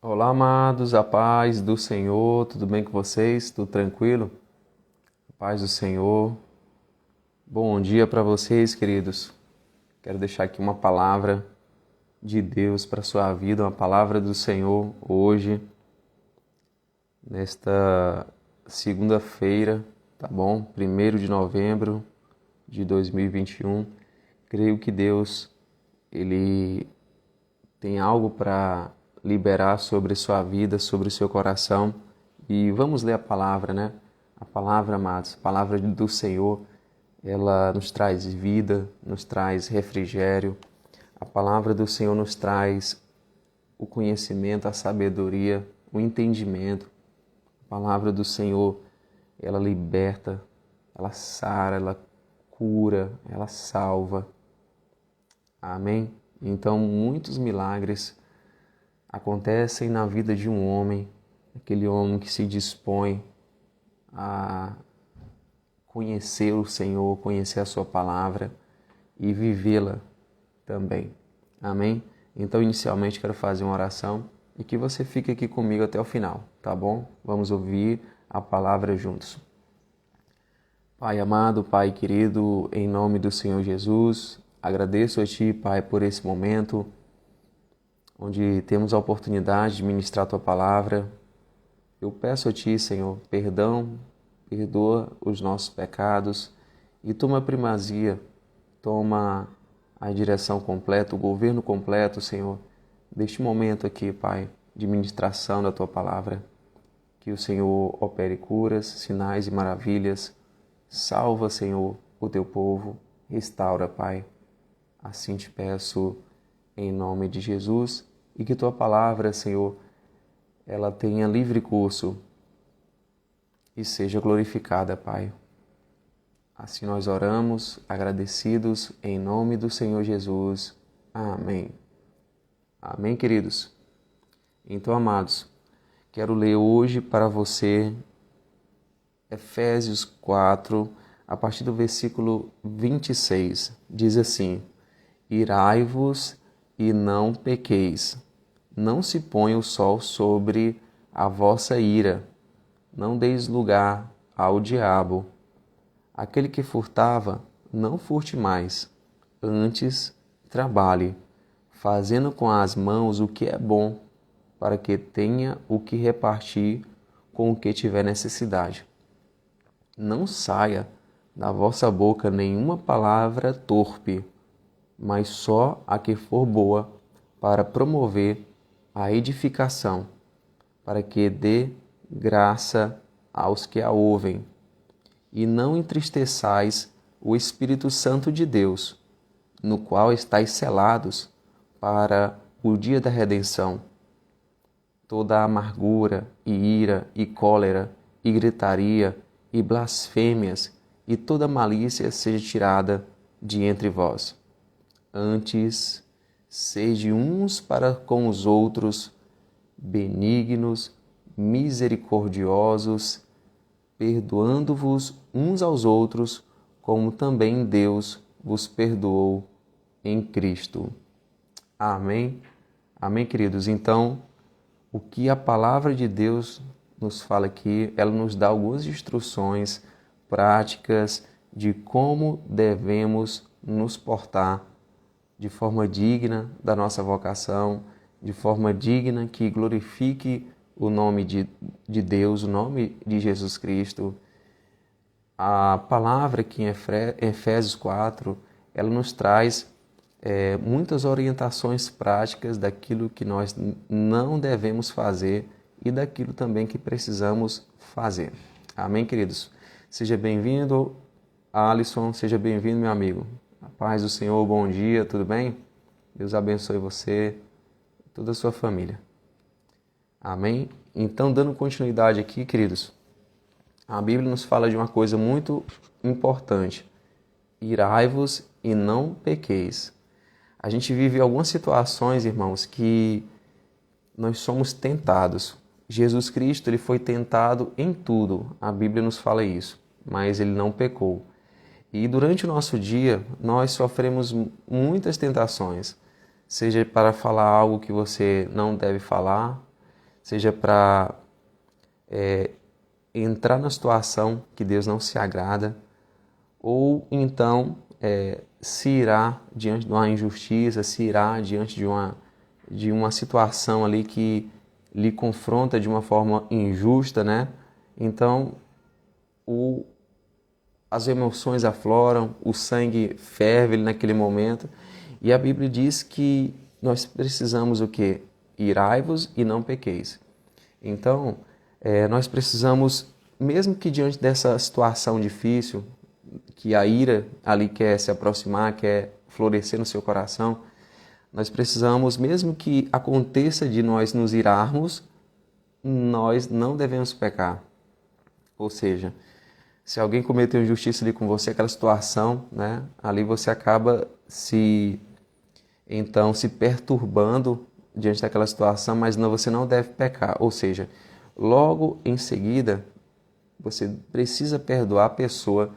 Olá, amados, a paz do Senhor, tudo bem com vocês? Tudo tranquilo? A paz do Senhor. Bom dia para vocês, queridos. Quero deixar aqui uma palavra de Deus para a sua vida, uma palavra do Senhor hoje, nesta segunda-feira, tá bom? 1º de novembro de 2021. Creio que Deus, Ele tem algo para liberar sobre sua vida, sobre o seu coração. E vamos ler a palavra, né? A palavra, amados, a palavra do Senhor, ela nos traz vida, nos traz refrigério. A palavra do Senhor nos traz o conhecimento, a sabedoria, o entendimento. A palavra do Senhor, ela liberta, ela sara, ela cura, ela salva. Amém? Então, muitos milagres acontecem na vida de um homem, aquele homem que se dispõe a conhecer o Senhor, conhecer a sua palavra e vivê-la também. Amém? Então, inicialmente, quero fazer uma oração e que você fique aqui comigo até o final, tá bom? Vamos ouvir a palavra juntos. Pai amado, Pai querido, em nome do Senhor Jesus, agradeço a Ti, Pai, por esse momento onde temos a oportunidade de ministrar a Tua Palavra. Eu peço a Ti, Senhor, perdão, perdoa os nossos pecados e toma a primazia, toma a direção completa, o governo completo, Senhor, deste momento aqui, Pai, de ministração da Tua Palavra. Que o Senhor opere curas, sinais e maravilhas. Salva, Senhor, o Teu povo. Restaura, Pai. Assim te peço, em nome de Jesus, e que Tua Palavra, Senhor, ela tenha livre curso e seja glorificada, Pai. Assim nós oramos, agradecidos, em nome do Senhor Jesus. Amém. Amém, queridos? Então, amados, quero ler hoje para você Efésios 4, a partir do versículo 26. Diz assim: Irai-vos e não pequeis. Não se ponha o sol sobre a vossa ira. Não deis lugar ao diabo. Aquele que furtava, não furte mais. Antes, trabalhe, fazendo com as mãos o que é bom, para que tenha o que repartir com o que tiver necessidade. Não saia da vossa boca nenhuma palavra torpe, mas só a que for boa, para promover a edificação, para que dê graça aos que a ouvem. E não entristeçais o Espírito Santo de Deus, no qual estáis selados para o dia da redenção. Toda amargura, e ira, e cólera, e gritaria, e blasfêmias, e toda malícia seja tirada de entre vós. Antes, sede uns para com os outros, benignos, misericordiosos, perdoando-vos uns aos outros, como também Deus vos perdoou em Cristo. Amém? Amém, queridos? Então, o que a palavra de Deus nos fala aqui, ela nos dá algumas instruções práticas de como devemos nos portar de forma digna da nossa vocação, de forma digna que glorifique o nome de Deus, o nome de Jesus Cristo. A palavra aqui em Efésios 4, ela nos traz muitas orientações práticas daquilo que nós não devemos fazer e daquilo também que precisamos fazer. Amém, queridos? Seja bem-vindo, Alisson, seja bem-vindo, meu amigo. A paz do Senhor, bom dia, tudo bem? Deus abençoe você e toda a sua família. Amém? Então, dando continuidade aqui, queridos, a Bíblia nos fala de uma coisa muito importante. Irai-vos e não pequeis. A gente vive algumas situações, irmãos, que nós somos tentados. Jesus Cristo, ele foi tentado em tudo. A Bíblia nos fala isso, mas ele não pecou. E durante o nosso dia, nós sofremos muitas tentações, seja para falar algo que você não deve falar, seja para entrar na situação que Deus não se agrada, ou então se irá diante de uma injustiça, se irá diante de uma situação ali que lhe confronta de uma forma injusta, né? Então, as emoções afloram, o sangue ferve naquele momento, e a Bíblia diz que nós precisamos o quê? Irai-vos e não pequeis. Então, nós precisamos, mesmo que diante dessa situação difícil, que a ira ali quer se aproximar, quer florescer no seu coração, nós precisamos, mesmo que aconteça de nós nos irarmos, nós não devemos pecar. Ou seja, se alguém cometeu injustiça ali com você, aquela situação, né, ali você acaba se perturbando diante daquela situação, mas você não deve pecar. Ou seja, logo em seguida, você precisa perdoar a pessoa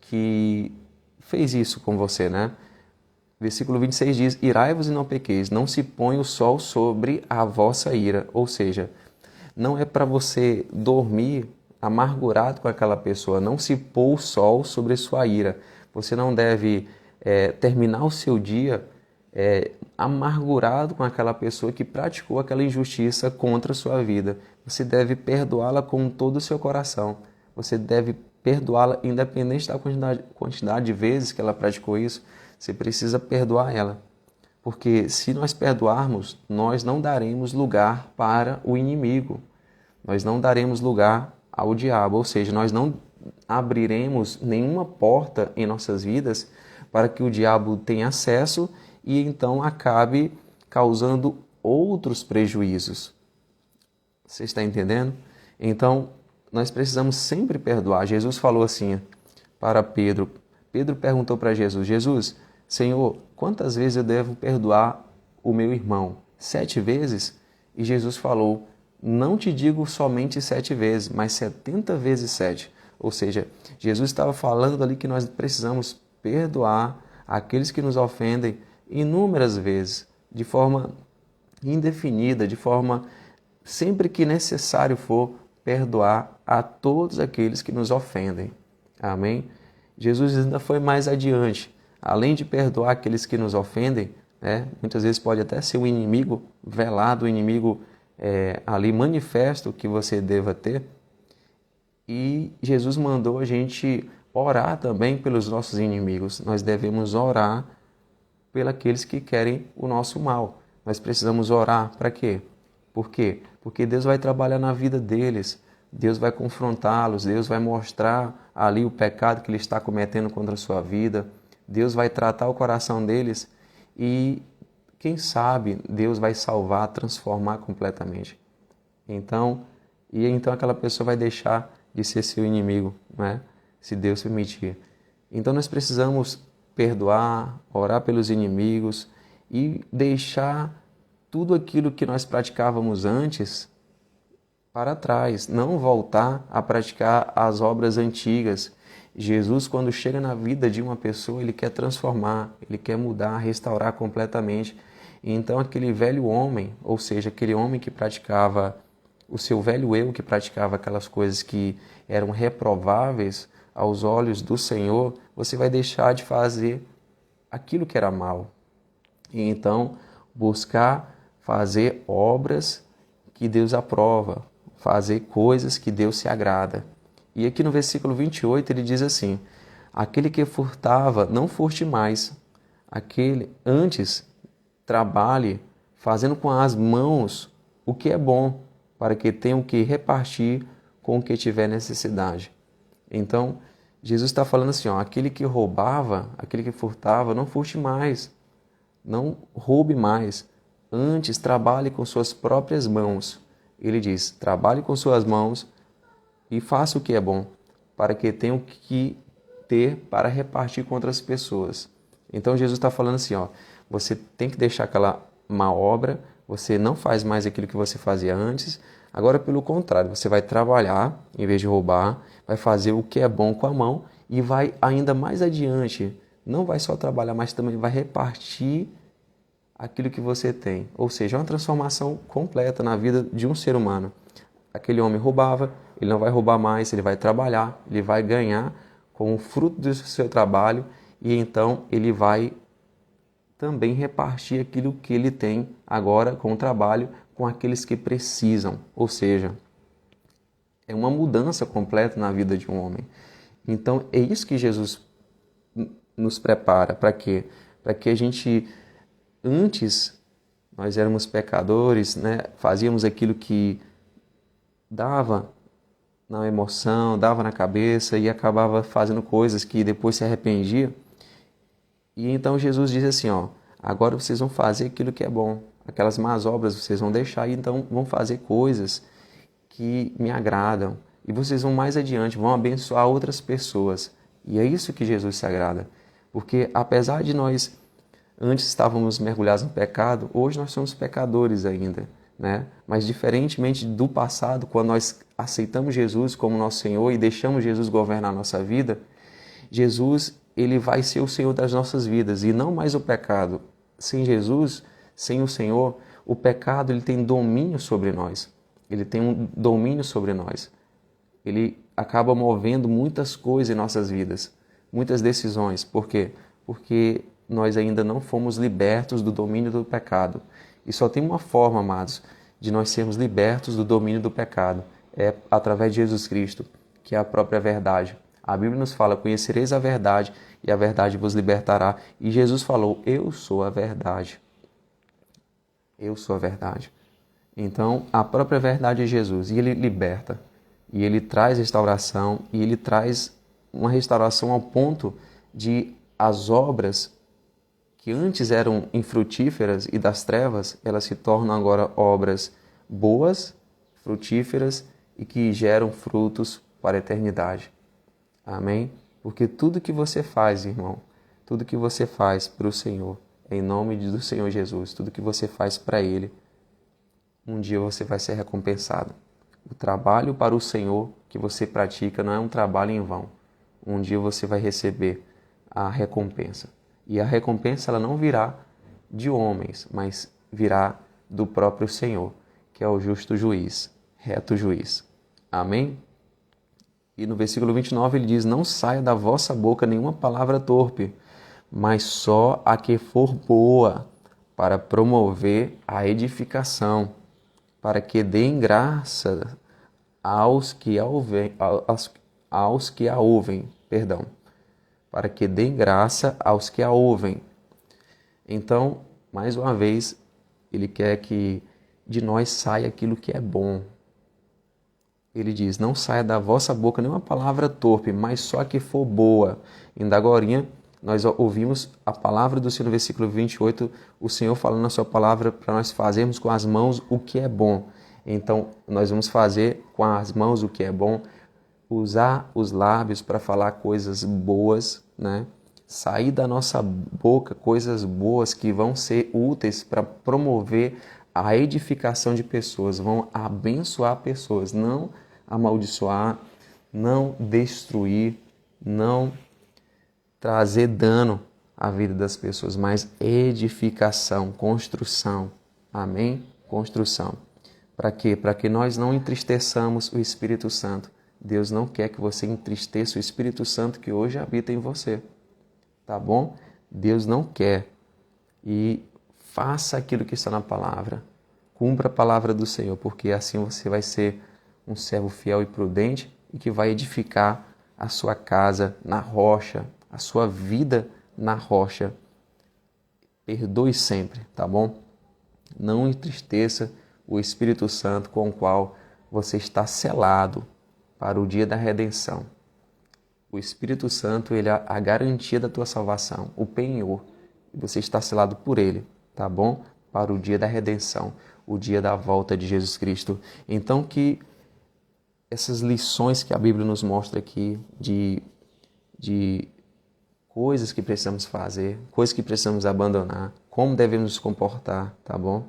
que fez isso com você, né? Versículo 26 diz: irai-vos e não pequeis, não se põe o sol sobre a vossa ira. Ou seja, não é para você dormir amargurado com aquela pessoa, não se pôr o sol sobre a sua ira. Você não deve terminar o seu dia amargurado com aquela pessoa que praticou aquela injustiça contra a sua vida. Você deve perdoá-la com todo o seu coração. Você deve perdoá-la independente da quantidade de vezes que ela praticou isso. Você precisa perdoar ela. Porque se nós perdoarmos, nós não daremos lugar para o inimigo. Nós não daremos lugar ao diabo. Ou seja, nós não abriremos nenhuma porta em nossas vidas para que o diabo tenha acesso e então acabe causando outros prejuízos. Você está entendendo? Então, nós precisamos sempre perdoar. Jesus falou assim para Pedro. Pedro perguntou para Jesus: Jesus, Senhor, quantas vezes eu devo perdoar o meu irmão? 7 vezes? E Jesus falou: não te digo somente 7 vezes, mas 70 vezes 7. Ou seja, Jesus estava falando ali que nós precisamos perdoar aqueles que nos ofendem inúmeras vezes, de forma indefinida, de forma sempre que necessário for, perdoar a todos aqueles que nos ofendem. Amém? Jesus ainda foi mais adiante. Além de perdoar aqueles que nos ofendem, né, muitas vezes pode até ser um inimigo velado, um inimigo ali manifesto que você deva ter. E Jesus mandou a gente orar também pelos nossos inimigos. Nós devemos orar pelos que querem o nosso mal. Nós precisamos orar para quê? Por quê? Porque Deus vai trabalhar na vida deles, Deus vai confrontá-los, Deus vai mostrar ali o pecado que ele está cometendo contra a sua vida, Deus vai tratar o coração deles e, quem sabe, Deus vai salvar, transformar completamente. Então aquela pessoa vai deixar de ser seu inimigo, né? Se Deus permitir. Então nós precisamos perdoar, orar pelos inimigos e deixar tudo aquilo que nós praticávamos antes para trás, não voltar a praticar as obras antigas. Jesus, quando chega na vida de uma pessoa, ele quer transformar, ele quer mudar, restaurar completamente. E então aquele velho homem, ou seja, aquele homem que praticava, o seu velho eu que praticava aquelas coisas que eram reprováveis aos olhos do Senhor, você vai deixar de fazer aquilo que era mal. E então buscar fazer obras que Deus aprova, fazer coisas que Deus se agrada. E aqui no versículo 28 ele diz assim: aquele que furtava, não furte mais. Antes, trabalhe, fazendo com as mãos o que é bom, para que tenha o que repartir com o que tiver necessidade. Então, Jesus está falando assim, aquele que roubava, aquele que furtava, não furte mais, não roube mais. Antes, trabalhe com suas próprias mãos. Ele diz, trabalhe com suas mãos e faça o que é bom, para que tenha o que ter para repartir com outras pessoas. Então, Jesus está falando assim, você tem que deixar aquela má obra, você não faz mais aquilo que você fazia antes. Agora, pelo contrário, você vai trabalhar, em vez de roubar, vai fazer o que é bom com a mão e vai ainda mais adiante. Não vai só trabalhar, mas também vai repartir aquilo que você tem. Ou seja, é uma transformação completa na vida de um ser humano. Aquele homem roubava, ele não vai roubar mais, ele vai trabalhar, ele vai ganhar com o fruto do seu trabalho e então ele vai também repartir aquilo que ele tem agora com o trabalho com aqueles que precisam. Ou seja, é uma mudança completa na vida de um homem. Então é isso que Jesus nos prepara. Para quê? Para que a gente, antes, nós éramos pecadores, né? Fazíamos aquilo que dava na emoção, dava na cabeça e acabava fazendo coisas que depois se arrependia. E então Jesus diz assim, ó, agora vocês vão fazer aquilo que é bom, aquelas más obras vocês vão deixar e então vão fazer coisas que me agradam. E vocês vão mais adiante, vão abençoar outras pessoas. E é isso que Jesus se agrada. Porque apesar de nós antes estávamos mergulhados no pecado, hoje nós somos pecadores ainda, né? Mas diferentemente do passado, quando nós aceitamos Jesus como nosso Senhor e deixamos Jesus governar a nossa vida, Jesus, ele vai ser o Senhor das nossas vidas e não mais o pecado. Sem Jesus, sem o Senhor, o pecado ele tem domínio sobre nós. Ele tem um domínio sobre nós. Ele acaba movendo muitas coisas em nossas vidas, muitas decisões. Por quê? Porque nós ainda não fomos libertos do domínio do pecado. E só tem uma forma, amados, de nós sermos libertos do domínio do pecado. É através de Jesus Cristo, que é a própria verdade. A Bíblia nos fala, conhecereis a verdade e a verdade vos libertará. E Jesus falou, eu sou a verdade. Eu sou a verdade. Então, a própria verdade é Jesus. E Ele liberta. E Ele traz restauração. E Ele traz uma restauração ao ponto de as obras que antes eram infrutíferas e das trevas, elas se tornam agora obras boas, frutíferas e que geram frutos para a eternidade. Amém? Porque tudo que você faz, irmão, tudo que você faz para o Senhor, em nome do Senhor Jesus, tudo que você faz para Ele, um dia você vai ser recompensado. O trabalho para o Senhor que você pratica não é um trabalho em vão. Um dia você vai receber a recompensa. E a recompensa ela não virá de homens, mas virá do próprio Senhor, que é o justo juiz, reto juiz. Amém? E no versículo 29 ele diz, não saia da vossa boca nenhuma palavra torpe, mas só a que for boa, para promover a edificação, para que deem graça aos que a ouvem, para que deem graça aos que a ouvem. Então, mais uma vez, ele quer que de nós saia aquilo que é bom. Ele diz, não saia da vossa boca nenhuma palavra torpe, mas só a que for boa. Ainda agorinha, nós ouvimos a palavra do Senhor no versículo 28, o Senhor falando na sua palavra para nós fazermos com as mãos o que é bom. Então, nós vamos fazer com as mãos o que é bom, usar os lábios para falar coisas boas, né? Sair da nossa boca coisas boas que vão ser úteis para promover a edificação de pessoas, vão abençoar pessoas, não amaldiçoar, não destruir, não trazer dano à vida das pessoas, mas edificação, construção. Amém? Construção. Para quê? Para que nós não entristeçamos o Espírito Santo. Deus não quer que você entristeça o Espírito Santo que hoje habita em você. Tá bom? Deus não quer. E faça aquilo que está na palavra. Cumpra a palavra do Senhor, porque assim você vai ser um servo fiel e prudente e que vai edificar a sua casa na rocha, a sua vida na rocha. Perdoe sempre, tá bom? Não entristeça o Espírito Santo com o qual você está selado para o dia da redenção. O Espírito Santo, ele é a garantia da tua salvação, o penhor. Você está selado por ele, tá bom? Para o dia da redenção, o dia da volta de Jesus Cristo. Então que essas lições que a Bíblia nos mostra aqui de coisas que precisamos fazer, coisas que precisamos abandonar, como devemos nos comportar, tá bom?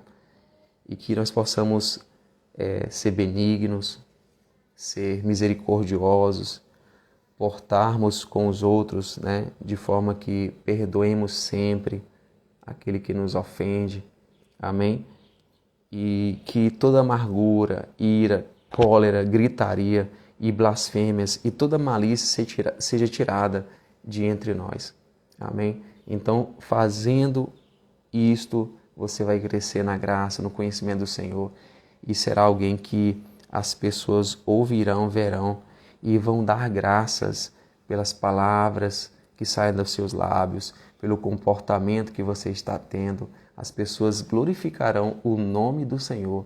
E que nós possamos ser benignos, ser misericordiosos, portarmos com os outros, né, de forma que perdoemos sempre, aquele que nos ofende. Amém? E que toda amargura, ira, cólera, gritaria e blasfêmias e toda malícia seja tirada de entre nós. Amém? Então, fazendo isto, você vai crescer na graça, no conhecimento do Senhor e será alguém que as pessoas ouvirão, verão e vão dar graças pelas palavras que saem dos seus lábios, pelo comportamento que você está tendo. As pessoas glorificarão o nome do Senhor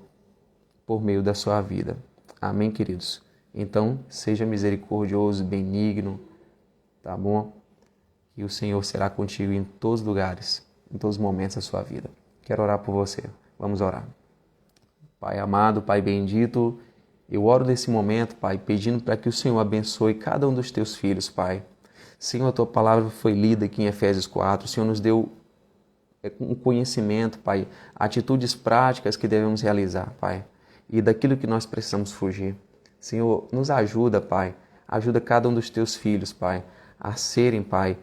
por meio da sua vida. Amém, queridos? Então, seja misericordioso, benigno, tá bom? E o Senhor será contigo em todos os lugares, em todos os momentos da sua vida. Quero orar por você. Vamos orar. Pai amado, Pai bendito, eu oro nesse momento, Pai, pedindo para que o Senhor abençoe cada um dos teus filhos, Pai. Senhor, a tua palavra foi lida aqui em Efésios 4. O Senhor nos deu um conhecimento, Pai, atitudes práticas que devemos realizar, Pai, e daquilo que nós precisamos fugir. Senhor, nos ajuda, Pai. Ajuda cada um dos teus filhos, Pai, a serem, Pai,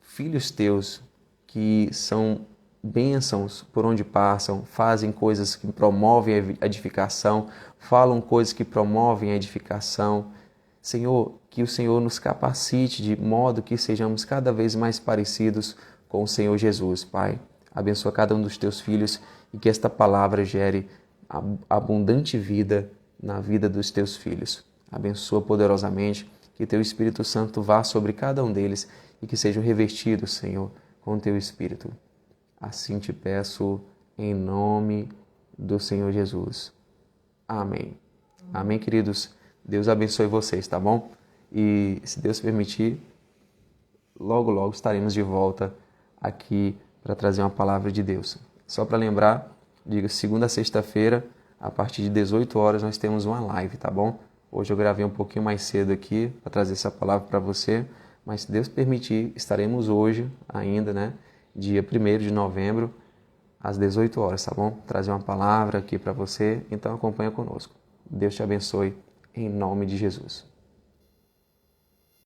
filhos teus que são bênçãos por onde passam, fazem coisas que promovem a edificação, falam coisas que promovem a edificação. Senhor, que o Senhor nos capacite de modo que sejamos cada vez mais parecidos com o Senhor Jesus, Pai. Abençoa cada um dos teus filhos e que esta palavra gere abundante vida na vida dos teus filhos. Abençoa poderosamente, que teu Espírito Santo vá sobre cada um deles e que sejam revestidos, Senhor, com o teu Espírito. Assim te peço em nome do Senhor Jesus. Amém. Amém, queridos. Deus abençoe vocês, tá bom? E se Deus permitir, logo, logo estaremos de volta aqui para trazer uma palavra de Deus. Só para lembrar, diga segunda a sexta-feira, a partir de 18 horas, nós temos uma live, tá bom? Hoje eu gravei um pouquinho mais cedo aqui para trazer essa palavra para você, mas se Deus permitir, estaremos hoje ainda, né? Dia 1º de novembro, às 18 horas, tá bom? Trazer uma palavra aqui para você, então acompanha conosco. Deus te abençoe, em nome de Jesus.